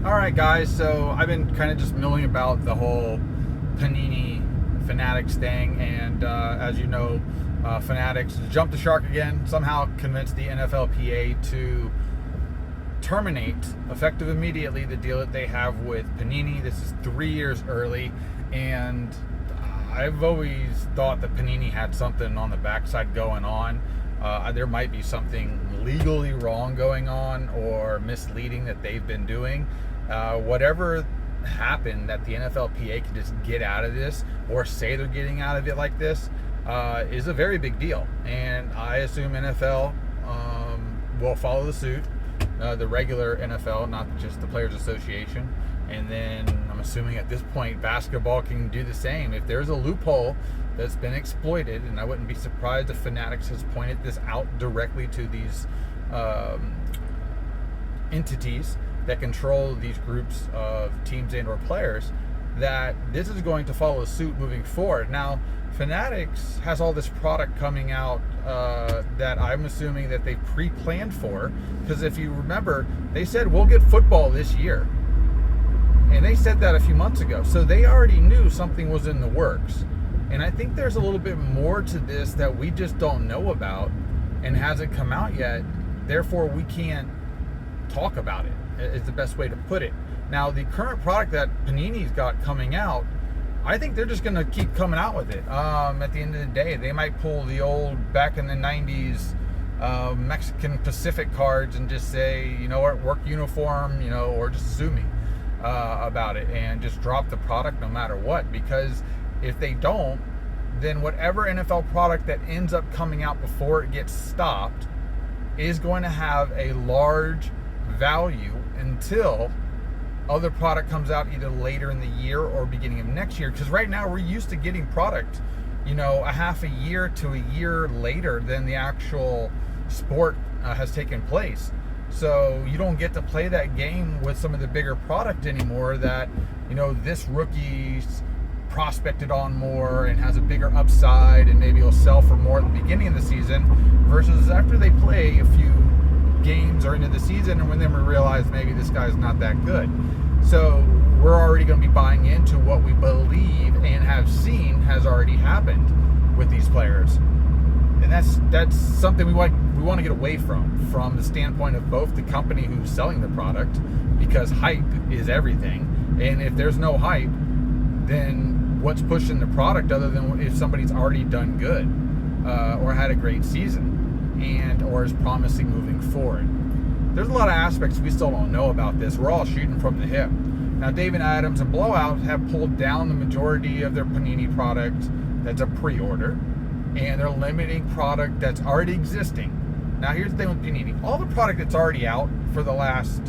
All right, guys. So I've been kind of just milling about the whole Panini Fanatics thing, and as you know, Fanatics jumped the shark again. Somehow convinced the NFLPA to terminate, effective immediately, the deal that they have with Panini. This is 3 years early, and I've always thought that Panini had something on the backside going on. There might be something legally wrong going on or misleading that they've been doing. Whatever happened, that the NFLPA can just get out of this or say they're getting out of it like this is a very big deal. And I assume NFL will follow the suit, the regular NFL, not just the Players Association. And then I'm assuming at this point basketball can do the same. If there's a loophole that's been exploited, and I wouldn't be surprised if Fanatics has pointed this out directly to these entities that control these groups of teams and or players, that this is going to follow suit moving forward. Now, Fanatics has all this product coming out that I'm assuming that they pre-planned for, because if you remember, they said we'll get football this year. And they said that a few months ago. So they already knew something was in the works. And I think there's a little bit more to this that we just don't know about and hasn't come out yet. Therefore, we can't talk about it, is the best way to put it. Now, the current product that Panini's got coming out, I think they're just going to keep coming out with it. At the end of the day, they might pull the old, back in the 90s, Mexican Pacific cards and just say, you know what, work uniform, or just sue me about it and just drop the product no matter what. Because if they don't, then whatever NFL product that ends up coming out before it gets stopped is going to have a large value until other product comes out either later in the year or beginning of next year. Because right now we're used to getting product, a half a year to a year later than the actual sport has taken place. So you don't get to play that game with some of the bigger product anymore that, this rookie's prospected on more and has a bigger upside and maybe will sell for more at the beginning of the season versus after they play a few games or into the season, and when then we realize maybe this guy's not that good. So we're already going to be buying into what we believe and have seen has already happened with these players. And that's something we want to get away from the standpoint of both the company who's selling the product, because hype is everything. And if there's no hype, then what's pushing the product other than if somebody's already done good or had a great season and or is promising moving forward? There's a lot of aspects we still don't know about this. We're all shooting from the hip. Now, David Adams and Blowout have pulled down the majority of their Panini product that's a pre-order, and they're limiting product that's already existing. Now, here's the thing with Panini. All the product that's already out for the last,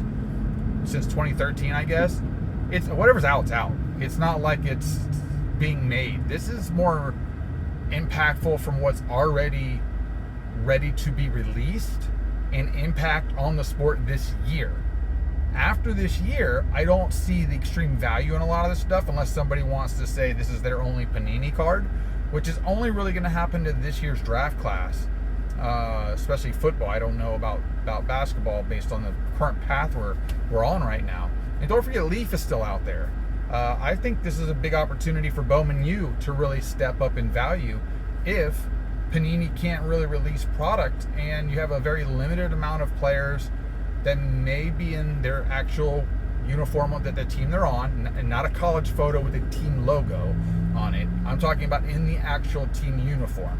since 2013, I guess, it's whatever's out, it's out. It's not like it's being made. This is more impactful from what's already ready to be released and impact on the sport this year. After this year, I don't see the extreme value in a lot of this stuff unless somebody wants to say this is their only Panini card, which is only really going to happen to this year's draft class, especially football. I don't know about basketball based on the current path we're on right now. And don't forget, Leaf is still out there. I think this is a big opportunity for Bowman U to really step up in value if Panini can't really release product and you have a very limited amount of players that may be in their actual uniform that the team they're on, and not a college photo with a team logo on it. I'm talking about in the actual team uniform.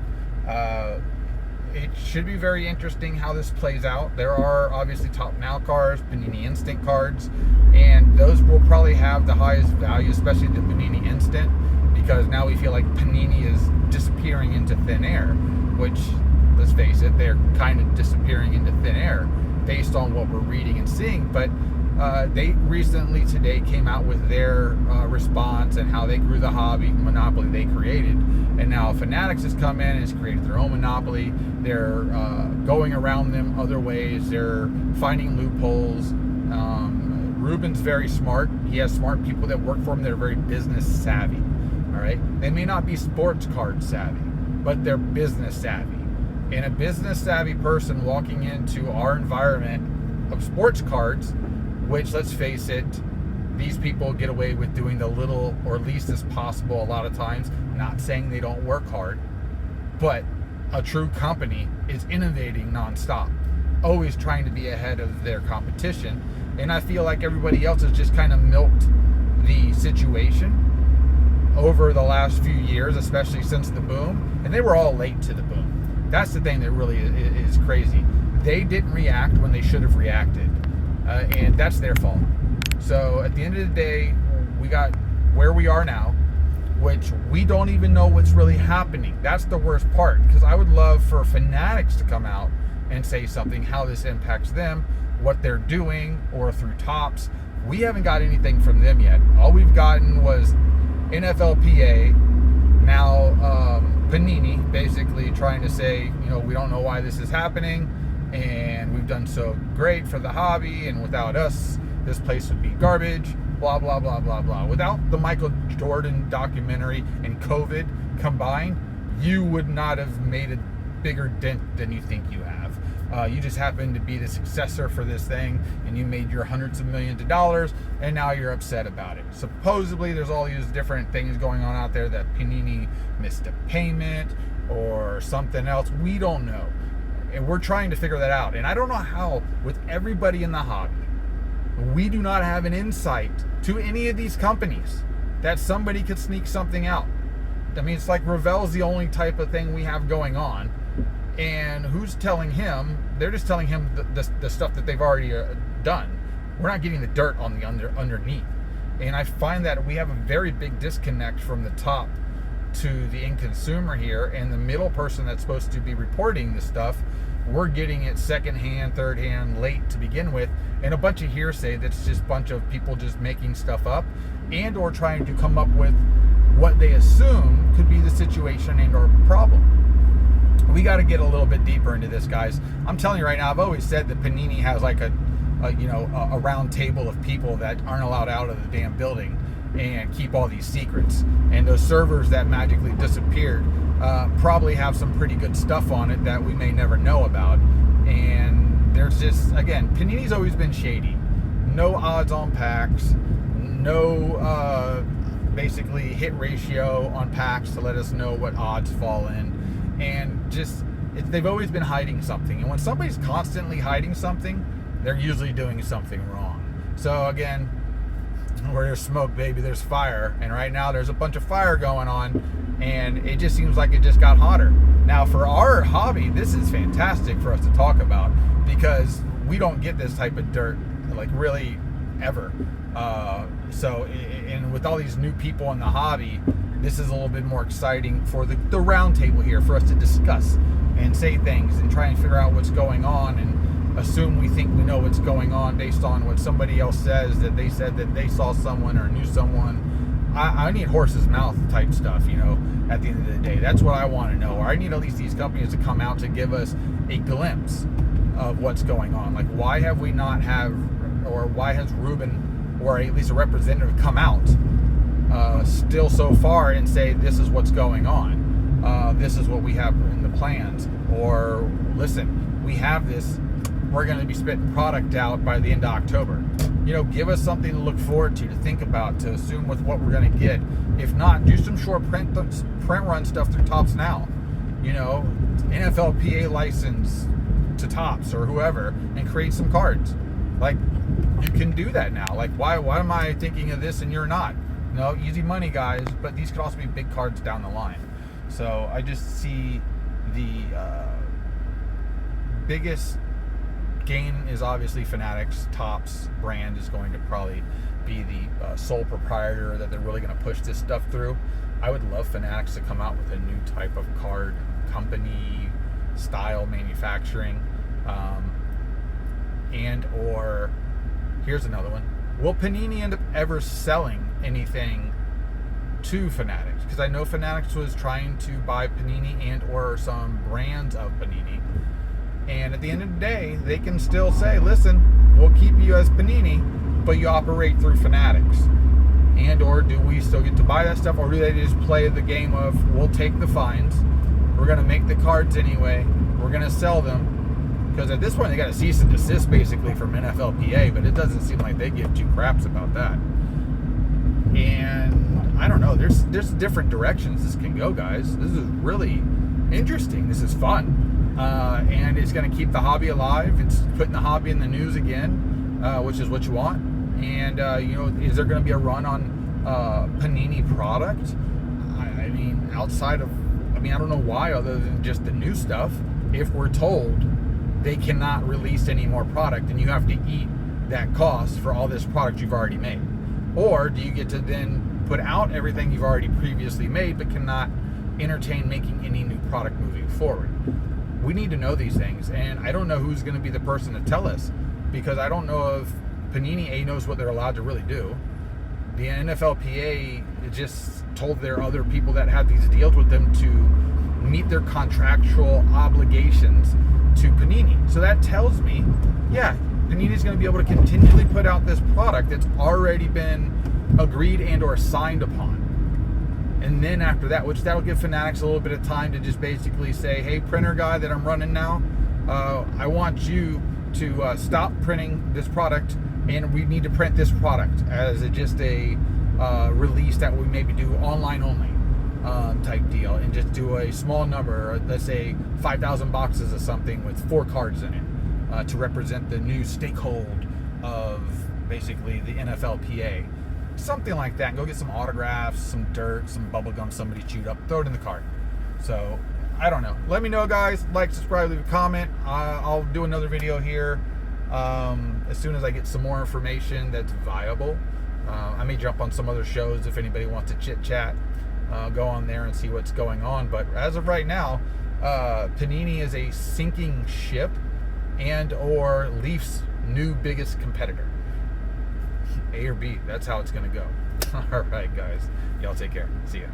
It should be very interesting how this plays out. There are obviously Top Now cards, Panini Instant cards, and those will probably have the highest value, especially the Panini Instant, because now we feel like Panini is disappearing into thin air, which, let's face it, they're kind of disappearing into thin air based on what we're reading and seeing. But they recently today came out with their response and how they grew the hobby monopoly they created. And now Fanatics has come in and has created their own monopoly. They're going around them other ways. They're finding loopholes. Ruben's very smart. He has smart people that work for him that are very business savvy. All right, they may not be sports card savvy, but they're business savvy. And a business savvy person walking into our environment of sports cards which, let's face it, these people get away with doing the little or least as possible a lot of times. Not saying they don't work hard, but a true company is innovating nonstop, always trying to be ahead of their competition. And I feel like everybody else has just kind of milked the situation over the last few years, especially since the boom. And they were all late to the boom. That's the thing that really is crazy. They didn't react when they should have reacted. And that's their fault. So at the end of the day, we got where we are now, which we don't even know what's really happening. That's the worst part, because I would love for Fanatics to come out and say something, how this impacts them, what they're doing, or through Topps. We haven't got anything from them yet. All we've gotten was NFLPA, now Panini, basically trying to say, we don't know why this is happening, and we've done so great for the hobby, and without us, this place would be garbage, blah, blah, blah, blah, blah. Without the Michael Jordan documentary and COVID combined, you would not have made a bigger dent than you think you have. You just happen to be the successor for this thing, and you made your hundreds of millions of dollars, and now you're upset about it. Supposedly, there's all these different things going on out there that Panini missed a payment or something else. We don't know. And we're trying to figure that out. And I don't know how, with everybody in the hobby, we do not have an insight to any of these companies that somebody could sneak something out. I mean, it's like Ravel's the only type of thing we have going on. And who's telling him? They're just telling him the stuff that they've already done. We're not getting the dirt on the underneath. And I find that we have a very big disconnect from the top to the end consumer here, and the middle person that's supposed to be reporting this stuff, we're getting it secondhand, third hand, late to begin with, and a bunch of hearsay that's just a bunch of people just making stuff up and or trying to come up with what they assume could be the situation and or problem. We got to get a little bit deeper into this, guys. I'm telling you right now, I've always said that Panini has like a round table of people that aren't allowed out of the damn building and keep all these secrets. And those servers that magically disappeared probably have some pretty good stuff on it that we may never know about. And there's just, again, Panini's always been shady. No odds on packs, no basically hit ratio on packs to let us know what odds fall in. And just, they've always been hiding something. And when somebody's constantly hiding something, they're usually doing something wrong. So again, where there's smoke, baby, there's fire. And right now there's a bunch of fire going on, and it just seems like it just got hotter. Now for our hobby, this is fantastic for us to talk about, because we don't get this type of dirt, like, really ever. And with all these new people in the hobby, this is a little bit more exciting for the round table here, for us to discuss and say things and try and figure out what's going on, and assume we think we know what's going on based on what somebody else says, that they said that they saw someone or knew someone. I need horse's mouth type stuff, at the end of the day. That's what I want to know. Or I need at least these companies to come out to give us a glimpse of what's going on. Like, why have we not or why has Ruben, or at least a representative, come out still so far and say this is what's going on, this is what we have in the plans, or listen, we have this, we're going to be spitting product out by the end of October. Give us something to look forward to think about, to assume with what we're going to get. If not, do some short print run stuff through Topps now. NFLPA license to Topps or whoever, and create some cards. Like, you can do that now. Like, why am I thinking of this and you're not? No, easy money, guys, but these could also be big cards down the line. So I just see the biggest gain is obviously Fanatics. Topps brand is going to probably be the sole proprietor that they're really going to push this stuff through. I would love Fanatics to come out with a new type of card company style manufacturing, and or here's another one. Will Panini end up ever selling anything to Fanatics? Because I know Fanatics was trying to buy Panini and or some brands of Panini. And at the end of the day, they can still say, listen, we'll keep you as Panini, but you operate through Fanatics. And or do we still get to buy that stuff, or do they just play the game of, we'll take the fines, we're going to make the cards anyway, we're going to sell them, Because at this point, they got a cease and desist basically from NFLPA, but it doesn't seem like they give two craps about that. And I don't know. There's different directions this can go, guys. This is really interesting. This is fun, and it's going to keep the hobby alive. It's putting the hobby in the news again, which is what you want. And is there going to be a run on Panini product? I mean, I don't know why, other than just the new stuff. If we're told they cannot release any more product, and you have to eat that cost for all this product you've already made. Or do you get to then put out everything you've already previously made but cannot entertain making any new product moving forward? We need to know these things, and I don't know who's going to be the person to tell us, because I don't know if Panini knows what they're allowed to really do. The NFLPA just told their other people that have these deals with them to meet their contractual obligations to Panini. So that tells me, yeah, Panini's going to be able to continually put out this product that's already been agreed and or signed upon. And then after that, which that'll give Fanatics a little bit of time to just basically say, hey, printer guy that I'm running now, I want you to stop printing this product, and we need to print this product as just a release that we maybe do online only type deal, and just do a small number, let's say 5,000 boxes of something with 4 cards in it. To represent the new stakehold of basically the NFLPA. Something like that. And go get some autographs, some dirt, some bubble gum somebody chewed up, throw it in the cart. So, I don't know. Let me know, guys. Like, subscribe, leave a comment. I'll do another video here as soon as I get some more information that's viable. I may jump on some other shows if anybody wants to chit-chat. Go on there and see what's going on. But as of right now, Panini is a sinking ship, and or Leafs' new biggest competitor. A or B, that's how it's going to go. All right, guys. Y'all take care. See ya.